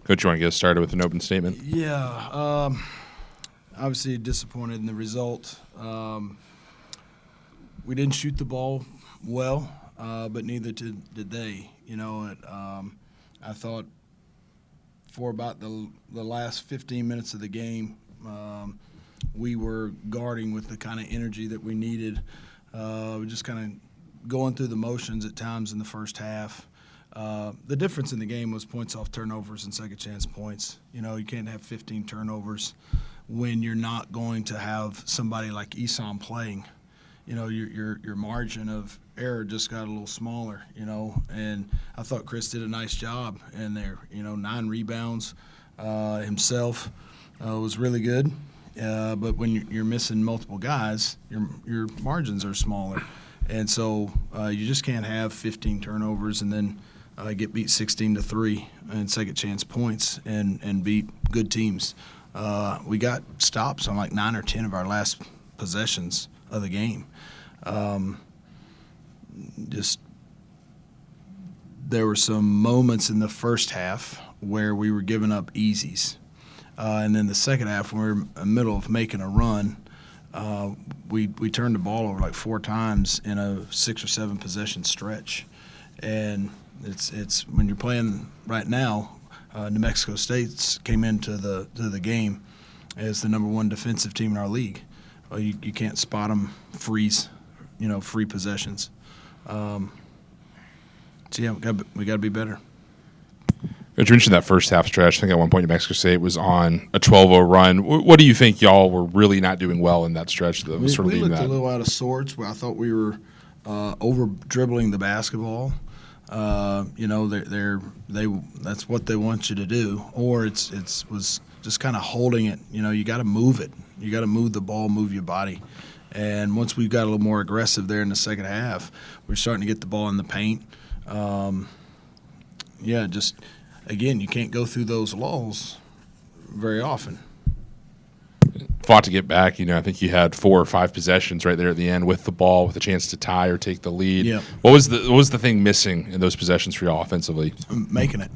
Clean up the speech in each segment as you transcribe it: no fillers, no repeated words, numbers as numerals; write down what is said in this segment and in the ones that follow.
Coach, you want to get us started with an open statement? Yeah, obviously disappointed in the result. We didn't shoot the ball well, but neither did they. I thought for about the last 15 minutes of the game, we were guarding with the kind of energy that we needed. We just kind of going through the motions at times in the first half. The difference in the game was points off turnovers and second chance points. You can't have 15 turnovers when you're not going to have somebody like Esam playing. Your margin of error just got a little smaller, and I thought Chris did a nice job in there. 9 rebounds himself was really good. But when you're missing multiple guys, your margins are smaller. And so you just can't have 15 turnovers and then get beat 16-3 in second chance points and beat good teams. We got stops on like 9 or 10 of our last possessions of the game. There were some moments in the first half where we were giving up easies. And then the second half, when we were in the middle of making a run, we turned the ball over like 4 times in a 6 or 7 possession stretch. And it's when you're playing right now, New Mexico State came into the game as the number 1 defensive team in our league. You can't spot them free possessions. So yeah, we got to be better. You mentioned that first half stretch. I think at one point New Mexico State was on a 12-0 run. What do you think y'all were really not doing well in that stretch? That was we looked a little out of sorts. I thought we were over dribbling the basketball. That's what they want you to do, or it was just kind of holding it. You got to move it. You got to move the ball, move your body. And once we got a little more aggressive there in the second half, we're starting to get the ball in the paint. Again, you can't go through those lulls very often. Fought to get back. I think you had 4 or 5 possessions right there at the end with the ball, with a chance to tie or take the lead. Yep. What was the thing missing in those possessions for y'all offensively? Making it.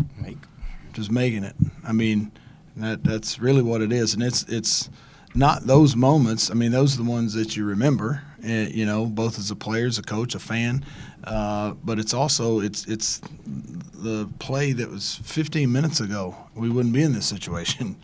Just making it. I mean, that's really what it is. And it's not those moments. I mean, those are the ones that you remember, both as a player, as a coach, a fan. But it's also it's the play that was 15 minutes ago. We wouldn't be in this situation.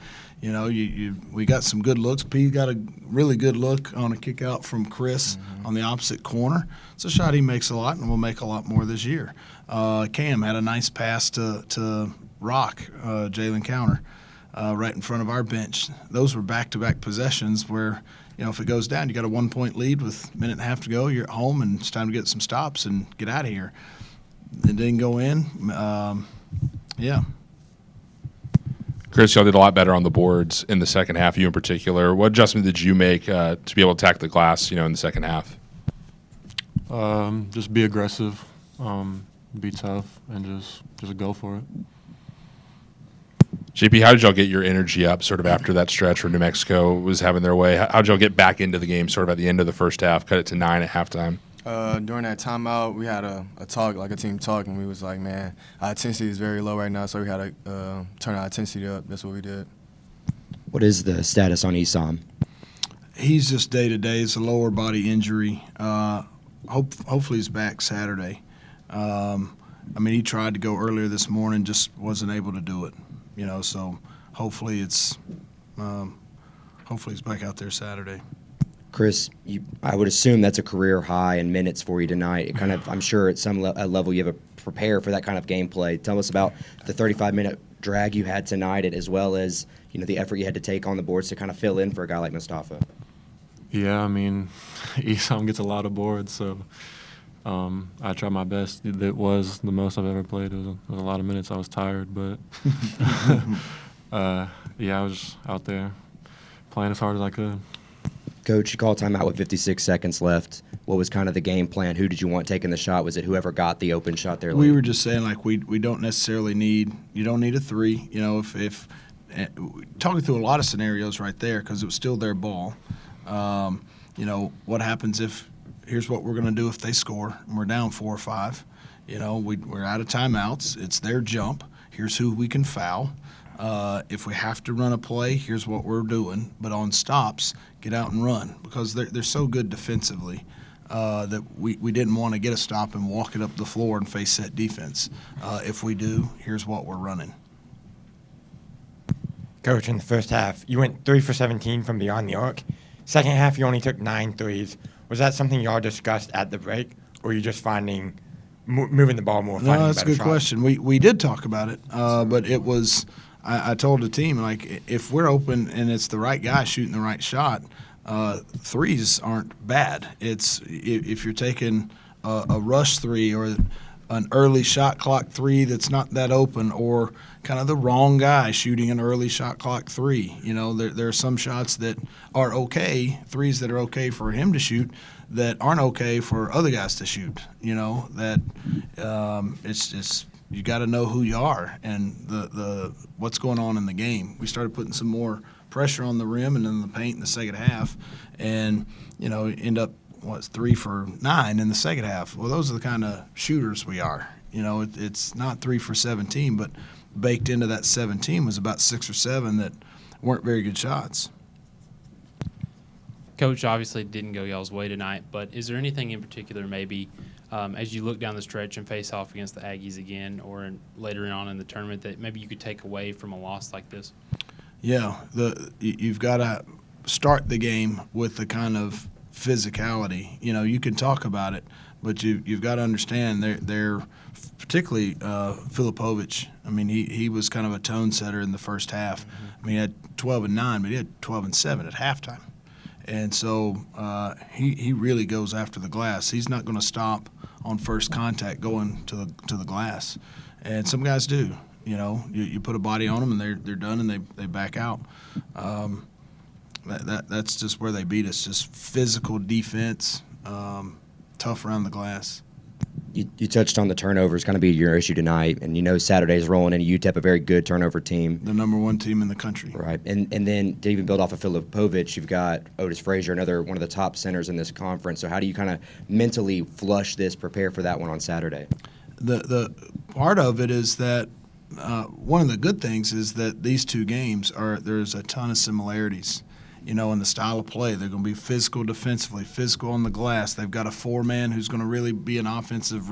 We got some good looks. P got a really good look on a kick out from Chris on the opposite corner. It's a shot he makes a lot, and will make a lot more this year. Cam had a nice pass to Rock, Jalen Counter, right in front of our bench. Those were back-to-back possessions where, if it goes down, you got a 1-point lead with a minute and a half to go. You're at home, and it's time to get some stops and get out of here. It didn't go in. Chris, y'all did a lot better on the boards in the second half, you in particular. What adjustment did you make to be able to attack the glass, in the second half? Just be aggressive, be tough, and just go for it. JP, how did y'all get your energy up sort of after that stretch where New Mexico was having their way? How did y'all get back into the game sort of at the end of the first half, cut it to 9 at halftime? During that timeout, we had a talk, like a team talk, and we was like, man, our intensity is very low right now, so we had to turn our intensity up. That's what we did. What is the status on Esam? He's just day-to-day. It's a lower body injury. Hopefully he's back Saturday. He tried to go earlier this morning, just wasn't able to do it. So hopefully he's back out there Saturday. Chris, I would assume that's a career high in minutes for you tonight. It kind of, I'm sure at some level you have to prepare for that kind of gameplay. Tell us about the 35-minute drag you had tonight, as well as the effort you had to take on the boards to kind of fill in for a guy like Mustafa. Yeah, Esam gets a lot of boards, so I tried my best. It was the most I've ever played. It was a lot of minutes. I was tired, but I was out there playing as hard as I could. Coach, you called timeout with 56 seconds left. What was kind of the game plan? Who did you want taking the shot? Was it whoever got the open shot there? We were just saying, we don't necessarily need – you don't need a 3. If talking through a lot of scenarios right there because it was still their ball. What happens if – here's what we're going to do if they score and we're down 4 or 5. We're out of timeouts. It's their jump. Here's who we can foul. If we have to run a play, here's what we're doing. But on stops, get out and run because they're so good defensively that we didn't want to get a stop and walk it up the floor and face set defense. If we do, here's what we're running. Coach, in the first half, you went 3 for 17 from beyond the arc. Second half, you only took 9 threes. Was that something y'all discussed at the break, or were you just finding moving the ball more? No, that's a good question. We did talk about it, but it was I told the team, like, if we're open and it's the right guy shooting the right shot, threes aren't bad. It's if you're taking a rush three or an early shot clock three that's not that open, or kind of the wrong guy shooting an early shot clock three. You know, there are some shots that are okay, threes that are okay for him to shoot, that aren't okay for other guys to shoot. You know, that it's you got to know who you are and the what's going on in the game. We started putting some more pressure on the rim and in the paint in the second half, and you know, end up 3 for 9 in the second half. Well, those are the kind of shooters we are. You know, it's not 3 for 17, but baked into that 17 was about 6 or 7 that weren't very good shots. Coach obviously didn't go y'all's way tonight, but is there anything in particular maybe as you look down the stretch and face off against the Aggies again or later on in the tournament that maybe you could take away from a loss like this? Yeah, you've got to start the game with the kind of physicality. You know, you can talk about it, but you've got to understand they're particularly Filipovic. I mean, he was kind of a tone setter in the first half. I mean, he had 12 and 9, but he had 12 and 7 at halftime. And so he really goes after the glass. He's not going to stop on first contact going to the glass. And some guys do. You know, you put a body on them and they're done and they back out. That's just where they beat us. Just physical defense, tough around the glass. You touched on the turnovers, kind of be your issue tonight, and you know Saturday's rolling in. UTEP, a very good turnover team, the number 1 team in the country. Right, and then to even build off of Filipovic, you've got Otis Frazier, another one of the top centers in this conference. So how do you kind of mentally flush this, prepare for that one on Saturday? The part of it is that one of the good things is that these two games there's a ton of similarities. You know, in the style of play, they're going to be physical defensively, physical on the glass. They've got a 4-man who's going to really be an offensive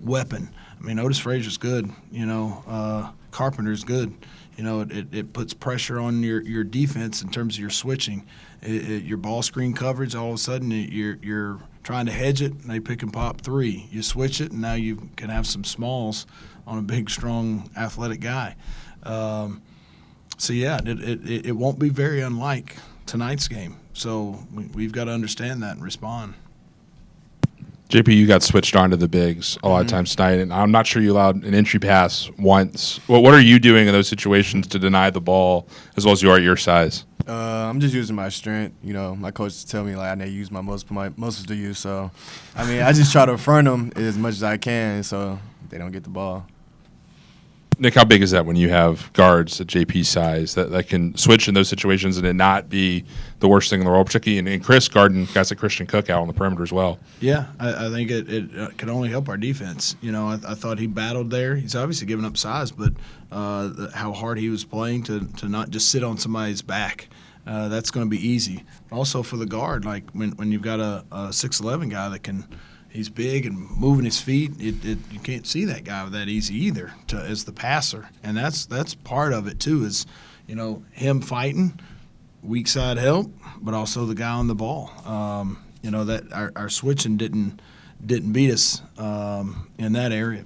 weapon. I mean, Otis Frazier's good. You know, Carpenter's good. You know, it puts pressure on your defense in terms of your switching. Your ball screen coverage, all of a sudden you're trying to hedge it, and they pick and pop 3. You switch it, and now you can have some smalls on a big, strong, athletic guy. So, yeah, it won't be very unlike tonight's game. So we've got to understand that and respond. JP, you got switched on to the bigs a lot of times tonight, and I'm not sure you allowed an entry pass once. Well, what are you doing in those situations to deny the ball as well as you are at your size? I'm just using my strength. You know, my coaches tell me, like, I need to use my muscles to use. So, I mean, I just try to front them as much as I can so they don't get the ball. Nick, how big is that when you have guards at JP's size that can switch in those situations and it not be the worst thing in the world, particularly in Chris guarding guys like Christian Cook out on the perimeter as well? Yeah, I think it can only help our defense. You know, I thought he battled there. He's obviously given up size, but how hard he was playing to not just sit on somebody's back. That's going to be easy. Also for the guard, like when you've got a 6'11" guy that can – he's big and moving his feet. You can't see that guy that easy either as the passer, and that's part of it too. Is him fighting, weak side help, but also the guy on the ball. That our switching didn't beat us in that area.